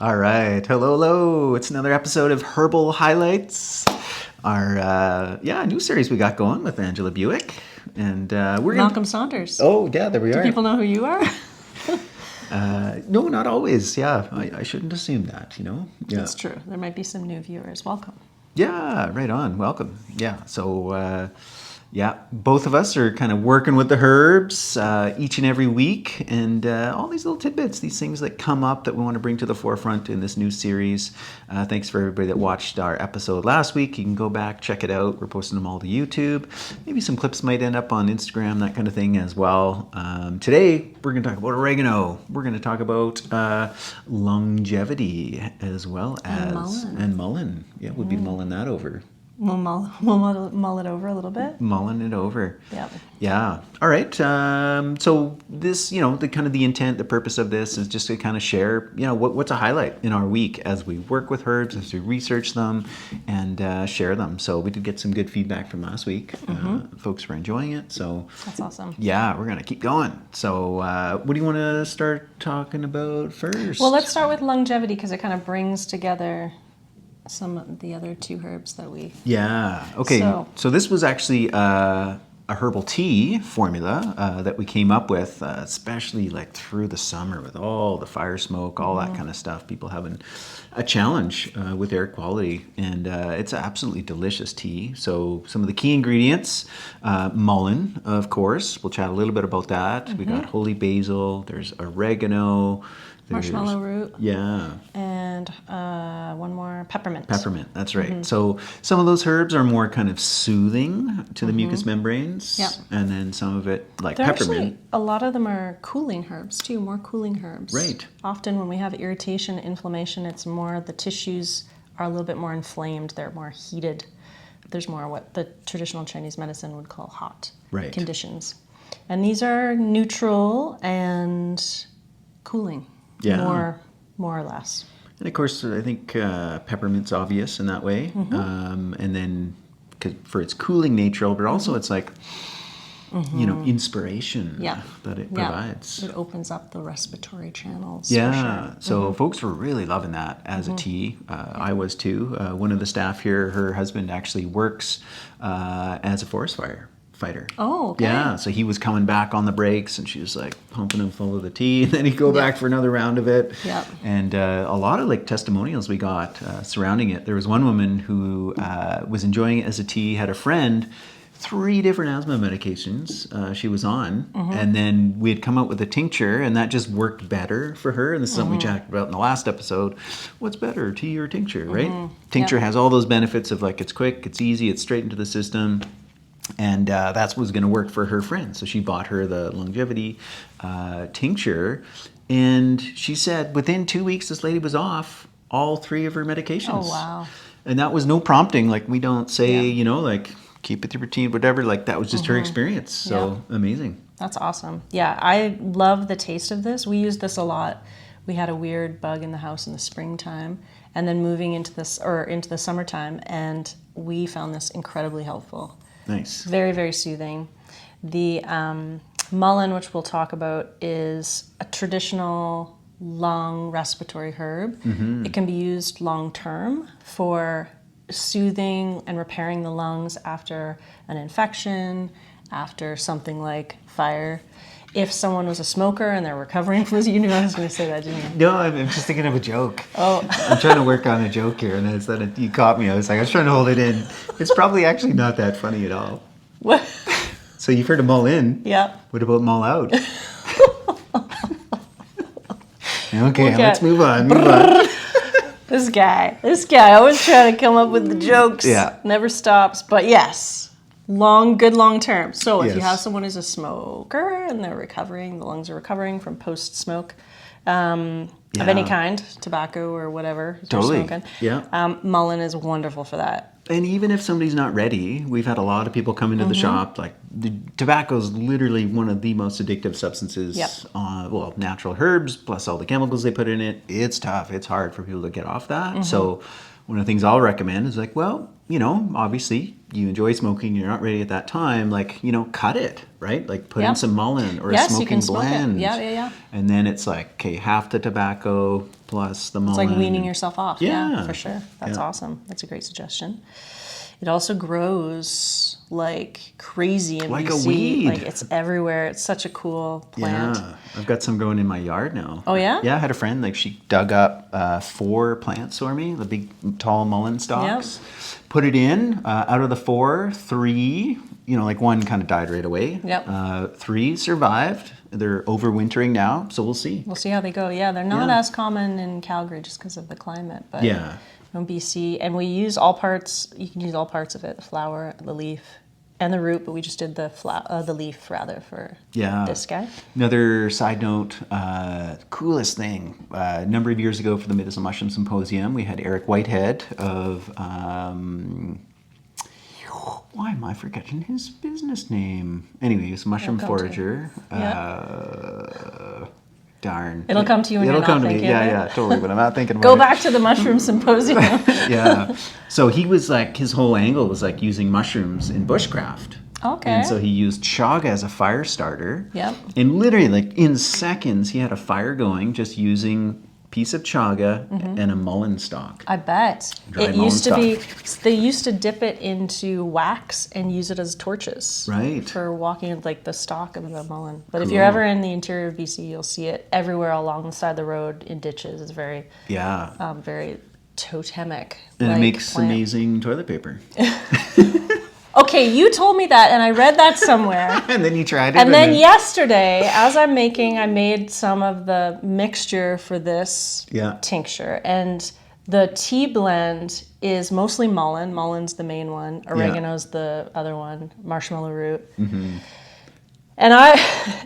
All right. Hello, hello. It's another episode of Herbal Highlights. Our new series we got going with Angela Buick. And we're Malcolm Saunders. Oh, yeah, there we are. Do people know who you are? No, not always. Yeah, I shouldn't assume that, you know? Yeah. That's true. There might be some new viewers. Welcome. Yeah, right on. Welcome. Yeah, so both of us are kind of working with the herbs each and every week, and all these little tidbits, these things that come up that we want to bring to the forefront in this new series. Thanks for everybody that watched our episode last week. You can go back, check it out. We're posting them all to YouTube. Maybe some clips might end up on Instagram, that kind of thing as well. Today, we're going to talk about oregano. We're going to talk about longevity as well as... mullein. Mullein. Yeah, we'll be mulling that over. We'll mull it over a little bit. Mulling it over. Yep. Yeah. All right. So this, the kind of the intent, the purpose of this is just to kind of share, what's a highlight in our week as we work with herbs, as we research them and share them. So we did get some good feedback from last week. Folks were enjoying it. So That's awesome. yeah, we're going to keep going. So what do you want to start talking about first? Well, let's start with longevity because it kind of brings together some of the other two herbs that we... Yeah. Okay. So this was actually a herbal tea formula that we came up with, especially like through the summer with all the fire smoke, all that kind of stuff. People having a challenge with air quality, and it's absolutely delicious tea. So some of the key ingredients, mullein, of course. We'll chat a little bit about that. We got holy basil. There's oregano. Marshmallow root. Yeah. And one more, peppermint. Peppermint, that's right. So some of those herbs are more kind of soothing to the mucous membranes. Yep. And then some of it, like They're peppermint. Actually, a lot of them are cooling herbs too, more cooling herbs. Right. Often when we have irritation, inflammation, it's more the tissues are a little bit more inflamed. They're more heated. There's more what the traditional Chinese medicine would call hot conditions. And these are neutral and cooling. Yeah. More or less. And of course, I think peppermint's obvious in that way. And then for its cooling nature, but also it's like, inspiration that it provides. It opens up the respiratory channels. Yeah. For sure. So folks were really loving that as a tea. I was too. One of the staff here, her husband actually works as a forest fighter. Oh, okay. Yeah, so he was coming back on the breaks, and she was like pumping him full of the tea, and then he'd go back for another round of it. Yep. And a lot of like testimonials we got surrounding it. There was one woman who was enjoying it as a tea, had a friend, 3 different asthma medications she was on, and then we had come up with a tincture, and that just worked better for her. And this is something we chatted about in the last episode. What's better, tea or tincture, right? Tincture has all those benefits of like it's quick, it's easy, it's straight into the system. And that's what was going to work for her friend. So she bought her the longevity tincture. And she said within 2 weeks, this lady was off all 3 of her medications. Oh, wow. And that was no prompting. Like we don't say, like keep it your routine, whatever. Like that was just her experience. So amazing. That's awesome. Yeah, I love the taste of this. We use this a lot. We had a weird bug in the house in the springtime. And then moving into the summertime. And we found this incredibly helpful. Nice. Very, very soothing. The mullein, which we'll talk about, is a traditional lung respiratory herb. It can be used long term for soothing and repairing the lungs after an infection, after something like fire. If someone was a smoker and they're recovering from this, you knew I was going to say that, didn't you? No, I'm just thinking of a joke. Oh. I'm trying to work on a joke here, and then you caught me. I was trying to hold it in. It's probably actually not that funny at all. What? So you've heard of mull in. Yeah. What about mull out? Okay, let's move on. This guy always trying to come up with the jokes. Yeah. Never stops. But yes, good long term. So if you have someone who's a smoker and they're recovering, the lungs are recovering from post-smoke of any kind, tobacco or whatever. Totally. Smoking, yeah. mullein is wonderful for that. And even if somebody's not ready, we've had a lot of people come into the shop. Like tobacco is literally one of the most addictive substances. Natural herbs plus all the chemicals they put in it. It's tough. It's hard for people to get off that. So one of the things I'll recommend is you know, obviously you enjoy smoking, you're not ready at that time, like, you know, cut it, right? Like put Yeah. in some mullein or Yes, a you smoking can smoke it. blend. Yeah. And then it's like, okay, half the tobacco plus the mullein. It's like weaning yourself off. Yeah. For sure. That's Yeah. awesome. That's a great suggestion. It also grows like crazy in Like a BC. weed. Like it's everywhere. It's such a cool plant. Yeah, I've got some growing in my yard now. Oh, yeah? Yeah, I had a friend, like she dug up 4 plants for me, the big tall mullein stalks. Put it in, out of the 4, 3, you know, like 1 kind of died right away. Yep. 3 survived. They're overwintering now, so we'll see. We'll see how they go. Yeah, they're not Yeah. as common in Calgary just because of the climate. But Yeah. in BC, and we use all parts. You can use all parts of it: the flower, the leaf, and the root. But we just did the leaf rather for Yeah. this guy. Another side note, coolest thing, a number of years ago for the Medicinal Mushroom Symposium, we had Eric Whitehead of, why am I forgetting his business name? Anyway, he's a mushroom It'll come to forager. Darn. It'll come to you when It'll you're come not to me. thinking Yeah, of it. yeah, totally. But I'm not thinking about Go it. back to the mushroom symposium. Yeah. So he was like, his whole angle was like using mushrooms in bushcraft. Okay. And so he used chaga as a fire starter. Yep. And literally, like in seconds, he had a fire going just using a piece of chaga and a mullein stalk. I bet. Dried It used to mullein be, they used to dip it into wax and use it as torches. Right. For walking like the stalk of the mullein. But if you're ever in the interior of BC, you'll see it everywhere along the side of the road in ditches. It's very, Yeah. very totemic. And it makes plant. amazing toilet paper. Okay, you told me that and I read that somewhere. And then you tried it. And then yesterday, as I made some of the mixture for this Yeah. tincture. And the tea blend is mostly mullein. Mulleine's the main one. Oregano's the other one. Marshmallow root. Mm-hmm. And I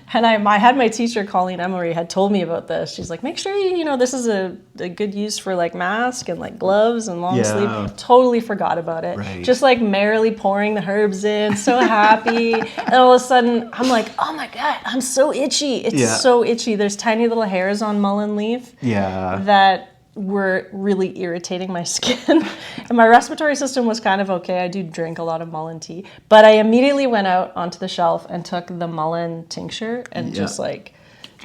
had my teacher, Colleen Emery, had told me about this. She's like, make sure you know this is a good use for like mask and like gloves and long Yeah. sleeve. Totally forgot about it. Right. Just like merrily pouring the herbs in, so happy. And all of a sudden, I'm like, oh my God, I'm so itchy. It's Yeah. so itchy. There's tiny little hairs on mullein leaf Yeah. that were really irritating my skin. And my respiratory system was kind of okay. I do drink a lot of mullein tea. But I immediately went out onto the shelf and took the mullein tincture and just like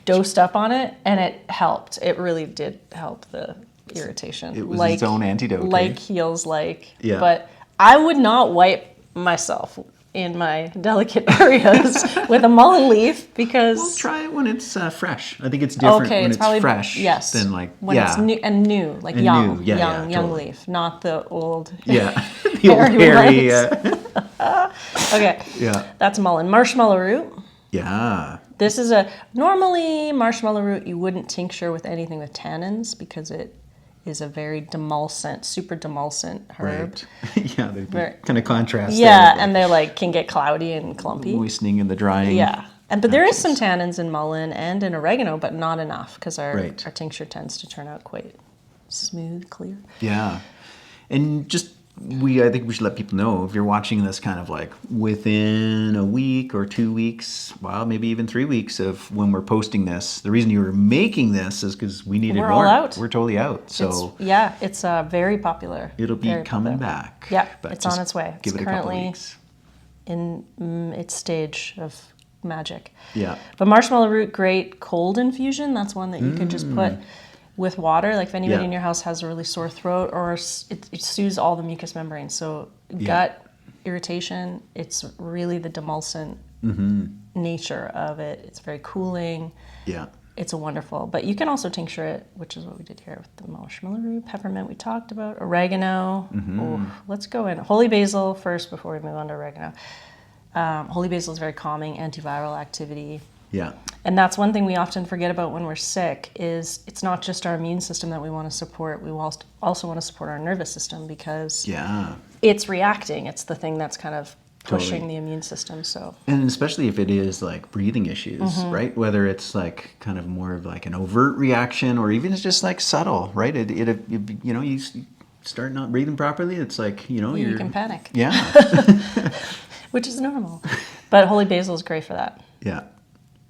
dosed up on it. And it helped. It really did help the irritation. It was its own antidote. Like heals like. Yeah. But I would not wipe myself in my delicate areas with a mullein leaf because... Well, try it when it's fresh. I think it's different when it's probably fresh yes. than like, when yeah. it's new like And young, new. Yeah, young totally. leaf, not the old. Yeah. The old Hairy hairy. Okay, Yeah. that's mullein. Marshmallow root. Yeah. This is normally marshmallow root you wouldn't tincture with anything with tannins because it is a very demulcent, super demulcent herb. Right. Yeah, they kind of contrast. Yeah, there, and they're like can get cloudy and clumpy. moistening and the drying. Yeah. But there is some tannins in mullein and in oregano, but not enough because our tincture tends to turn out quite smooth, clear. Yeah. And just I think we should let people know if you're watching this kind of like within a week or 2 weeks, well, maybe even 3 weeks of when we're posting this. The reason you were making this is because we needed We're more. all out. We're totally out. So It's very popular. it'll be Very coming popular. back. Yeah, But it's just on its way. Give It's it a couple currently weeks. in its stage of magic. Yeah. But marshmallow root, great cold infusion. That's one that you can just put with water. Like if anybody in your house has a really sore throat or it soothes all the mucous membranes. So gut irritation, it's really the demulcent nature of it. It's very cooling. Yeah. It's a wonderful, but you can also tincture it, which is what we did here with the marshmallow root, peppermint we talked about, oregano. Ooh, let's go in. Holy basil first before we move on to oregano. Holy basil is very calming, antiviral activity. Yeah. And that's one thing we often forget about when we're sick is it's not just our immune system that we want to support. We also want to support our nervous system because it's reacting. It's the thing that's kind of pushing the immune system. So, and especially if it is like breathing issues, right? Whether it's like kind of more of like an overt reaction or even it's just like subtle, right? It you know, you start not breathing properly, it's like, you know, you can panic. Yeah. Which is normal. But holy basil is great for that. Yeah.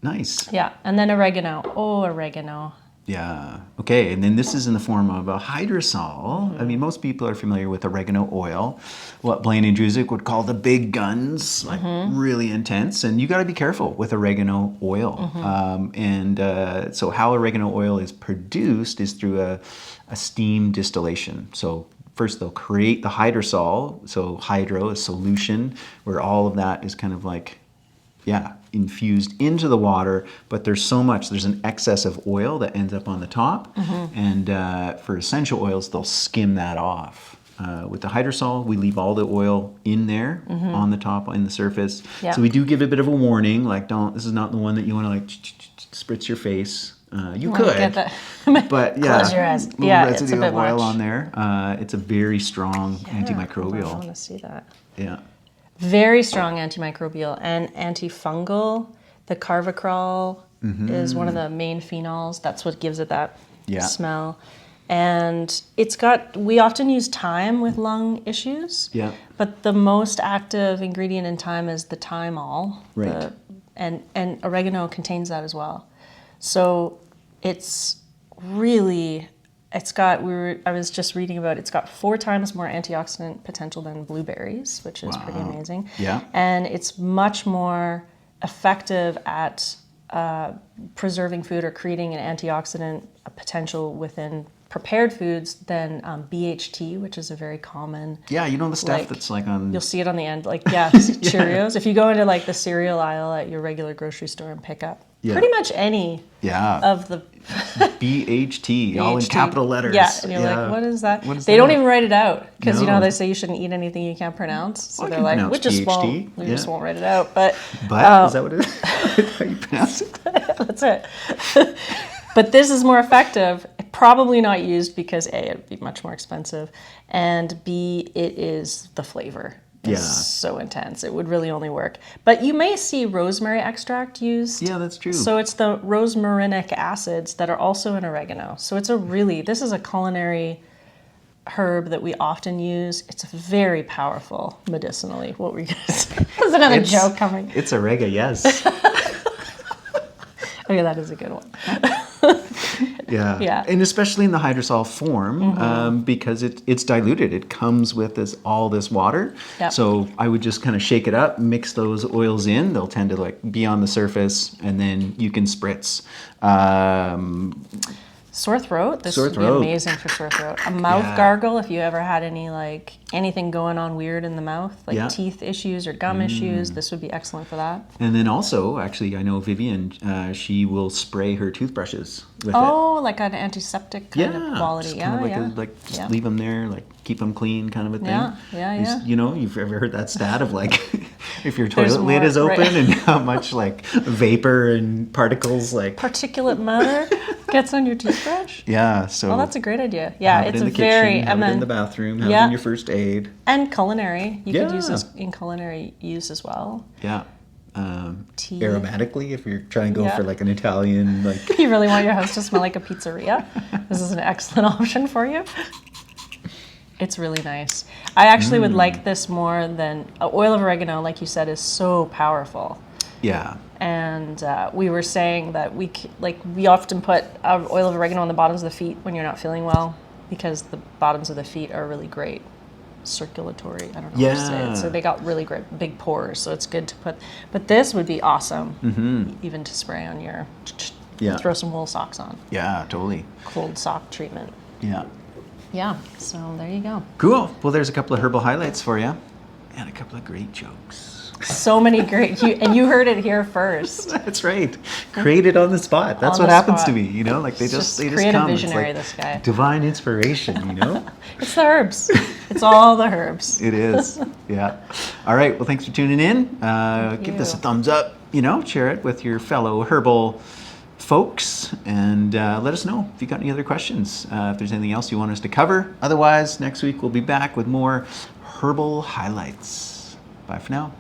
Nice. Yeah. And then oregano. Oh, oregano. Yeah. Okay. And then this is in the form of a hydrosol. I mean, most people are familiar with oregano oil, what Blaine and Drusick would call the big guns, like really intense. And you got to be careful with oregano oil. So how oregano oil is produced is through a steam distillation. So first they'll create the hydrosol. So hydro is solution, where all of that is kind of like, infused into the water, but there's an excess of oil that ends up on the top. And for essential oils, they'll skim that off. With the hydrosol, we leave all the oil in there on the top, on the surface. Yeah. So we do give a bit of a warning, like this is not the one that you want to like spritz your face. You could, Get that. but Close your eyes. little Yeah, it's a residue bit of oil much. on there. It's a very strong Hold on, I antimicrobial. want to see that. Yeah. Very strong antimicrobial and antifungal. The carvacrol is one of the main phenols. That's what gives it that smell. And we often use thyme with lung issues. Yeah. But the most active ingredient in thyme is the thymol. Right. And oregano contains that as well. So it's really, I was just reading about it's got 4 times more antioxidant potential than blueberries, which is pretty amazing. Yeah. And it's much more effective at preserving food or creating an antioxidant potential within prepared foods than BHT, which is a very common. Yeah, you know the stuff that's like on. You'll see it on the end, like Cheerios. If you go into like the cereal aisle at your regular grocery store and pick up pretty much any of the BHT, all in capital letters. Yeah, and you're like, what is that? What is they that? don't even write it out because you know No. they say you shouldn't eat anything you can't pronounce. So Well, I they're can like, pronounce we BHT. just won't write it out. But Is that what it is? How you pronounce it? that's it. But this is more effective. Probably not used because A, it'd be much more expensive, and B, it is the flavor. It's so intense. It would really only work. But you may see rosemary extract used. Yeah, that's true. So it's the rosmarinic acids that are also in oregano. So this is a culinary herb that we often use. It's very powerful medicinally. What were you going to say? There's another joke coming. It's oregano, yes. Okay, that is a good one. Yeah. And especially in the hydrosol form, because it's diluted. It comes with all this water. Yep. So I would just kind of shake it up, mix those oils in. They'll tend to like be on the surface, and then you can spritz. Sore throat. This Sore would be throat. amazing for sore throat. A mouth gargle, if you ever had anything going on weird in the mouth, like teeth issues or gum issues, this would be excellent for that. And then also, actually, I know Vivian, she will spray her toothbrushes with it. Oh, like an antiseptic kind of quality. Just kind of just leave them there, like keep them clean, kind of a thing. Yeah. You know, you've ever heard that stat of like if your toilet There's lid more, is open right. and how much like vapor and particles like. Particulate matter gets on your toothbrush. Yeah, so. Well, that's a great idea. Yeah, have it's it in a the very kitchen, have it in the bathroom, have it in your first aid. And culinary. You could use Yeah. this in culinary use as well. Yeah. Tea. Aromatically, if you're trying to go for like an Italian like. You really want your house to smell like a pizzeria? This is an excellent option for you. It's really nice. I actually would like this more than oil of oregano, like you said, is so powerful. Yeah. And we were saying that we often put oil of oregano on the bottoms of the feet when you're not feeling well, because the bottoms of the feet are really great circulatory. I don't know how to say it. So they got really great big pores. So it's good to put. But this would be awesome, even to spray on your. Throw some wool socks on. Yeah, totally. Cold sock treatment. Yeah. Yeah. So there you go. Cool. Well, there's a couple of herbal highlights for you, and a couple of great jokes. So many great, you heard it here first. That's right. Created on the spot. That's On what the happens spot. to me. You know, like they just creative come. visionary, it's like this guy. divine inspiration. You know. It's the herbs. It's all the herbs. It is. Yeah. All right. Well, thanks for tuning in. Give this a thumbs up. You know, share it with your fellow herbal folks, and let us know if you got any other questions. If there's anything else you want us to cover. Otherwise, next week we'll be back with more herbal highlights. Bye for now.